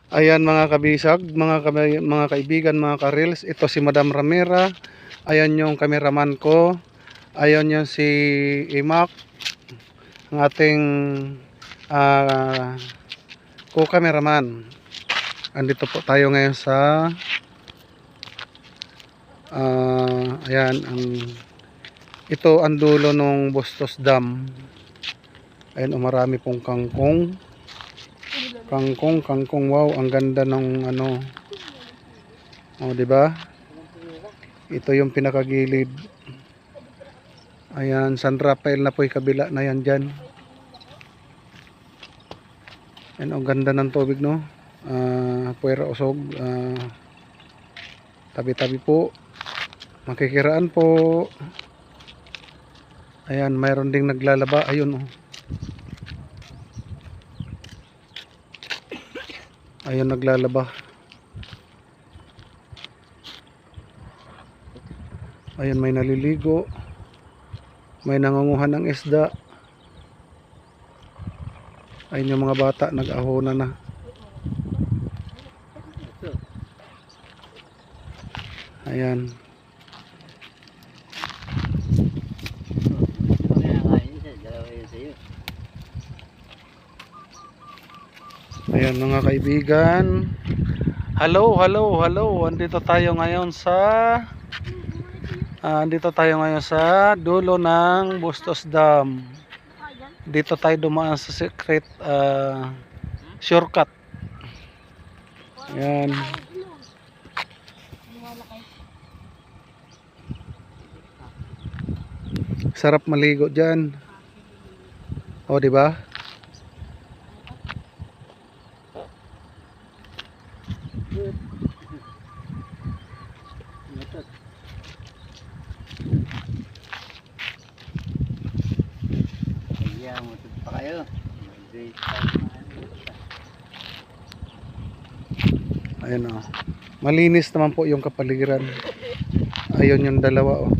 Ayan mga kabisag, mga kaibigan, mga ka-reels. Ito si Madam Ramira. Ayan yung cameraman ko. Ayan yung si Imak, ang ating co-cameraman. Andito po tayo ngayon sa ayan ito ang dulo ng Bustos Dam. Ayan, marami pong kangkong. Kangkong, wow, ang ganda ng ano. Oh, 'di ba? Ito yung pinakagilid. Ayan, San Rafael na po 'yung kabila na 'yan diyan. Ayan, ang ganda ng tubig, no? Puwera usog, tabi-tabi po. Makikiraan po. Ayan, mayroon ding naglalaba. Ayun, oh. Ayun, naglalaba. Ayun, may naliligo. May nangunguhan ng isda. Ayun yung mga bata, nag-ahona na. Ayan. Ayan mga kaibigan. Hello. Andito tayo ngayon sa dulo ng Bustos Dam. Dito tayo dumaan sa secret shortcut. Ayan. Sarap maligo diyan. Oh, di ba? Ayan, oh. Malinis naman po yung kapaligiran. Ayun yung dalawa, oh.